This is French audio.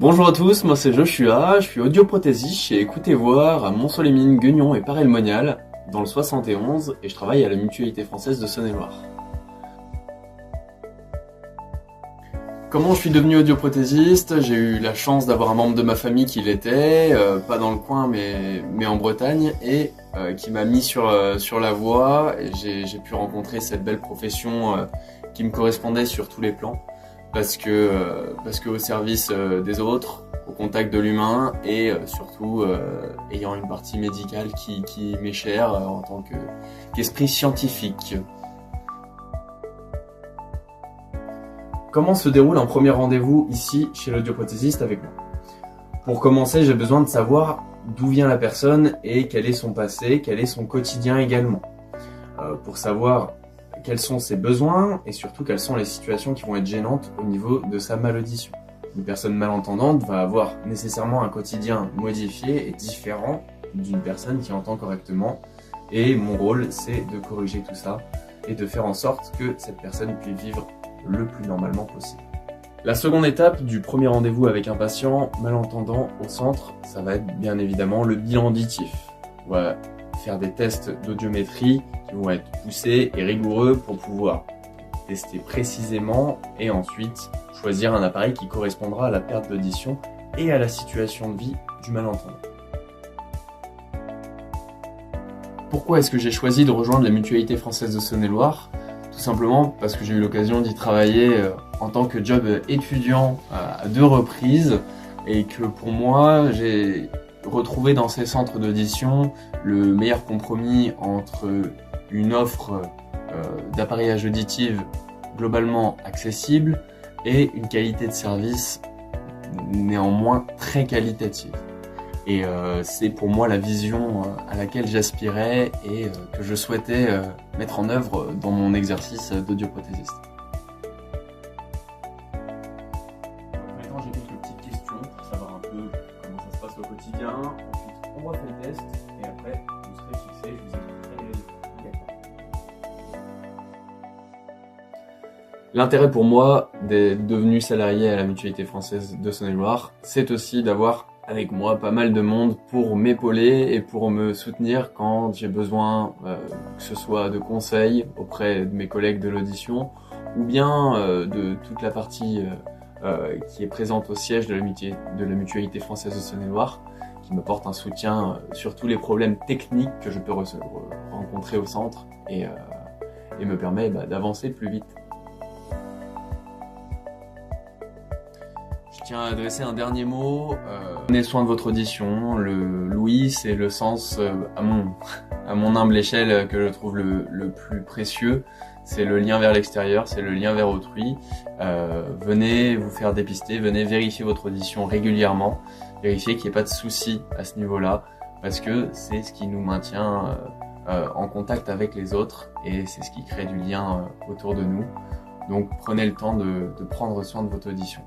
Bonjour à tous, moi c'est Joshua, je suis audioprothésiste chez Écoutez Voir à Mont-Soleil-Mines, Guignon et Paray-le-Monial, dans le 71, et je travaille à la Mutualité Française de Saône-et-Loire. Comment je suis devenu audioprothésiste? J'ai eu la chance d'avoir un membre de ma famille qui l'était, pas dans le coin mais en Bretagne, et qui m'a mis sur la voie, et j'ai pu rencontrer cette belle profession qui me correspondait sur tous les plans. Parce que au service des autres, au contact de l'humain et surtout ayant une partie médicale qui m'est chère en tant qu'esprit scientifique. Comment se déroule un premier rendez-vous ici chez l'audioprothésiste avec moi? Pour commencer, j'ai besoin de savoir d'où vient la personne et quel est son passé, quel est son quotidien également. Pour savoir quels sont ses besoins et surtout quelles sont les situations qui vont être gênantes au niveau de sa malaudition. Une personne malentendante va avoir nécessairement un quotidien modifié et différent d'une personne qui entend correctement, et mon rôle c'est de corriger tout ça et de faire en sorte que cette personne puisse vivre le plus normalement possible. La seconde étape du premier rendez-vous avec un patient malentendant au centre, ça va être bien évidemment le bilan auditif. On va faire des tests d'audiométrie qui vont être poussés et rigoureux pour pouvoir tester précisément et ensuite choisir un appareil qui correspondra à la perte d'audition et à la situation de vie du malentendant. Pourquoi est-ce que j'ai choisi de rejoindre la Mutualité Française de Saône-et-Loire? Tout simplement parce que j'ai eu l'occasion d'y travailler en tant que job étudiant à 2 reprises et que pour moi j'ai retrouvé dans ces centres d'audition le meilleur compromis entre une offre d'appareillage auditif globalement accessible et une qualité de service néanmoins très qualitative. Et c'est pour moi la vision à laquelle j'aspirais et que je souhaitais mettre en œuvre dans mon exercice d'audioprothésiste. Maintenant, j'ai quelques petites questions pour savoir un peu comment ça se passe au quotidien. Ensuite, on refait le test et après, vous serez fixé, je vous expliquerai les résultats. L'intérêt pour moi d'être devenu salarié à la Mutualité Française de Saône-et-Loire, c'est aussi d'avoir avec moi pas mal de monde pour m'épauler et pour me soutenir quand j'ai besoin que ce soit de conseils auprès de mes collègues de l'audition ou bien de toute la partie qui est présente au siège de la Mutualité Française de Saône-et-Loire, qui m'apporte un soutien sur tous les problèmes techniques que je peux rencontrer au centre et me permet d'avancer plus vite. Je tiens à adresser un dernier mot. Prenez soin de votre audition. L'ouïe, c'est le sens, à mon humble échelle, que je trouve le plus précieux. C'est le lien vers l'extérieur, c'est le lien vers autrui. Venez vous faire dépister, venez vérifier votre audition régulièrement. Vérifiez qu'il n'y ait pas de soucis à ce niveau-là, parce que c'est ce qui nous maintient en contact avec les autres et c'est ce qui crée du lien autour de nous. Donc prenez le temps de prendre soin de votre audition.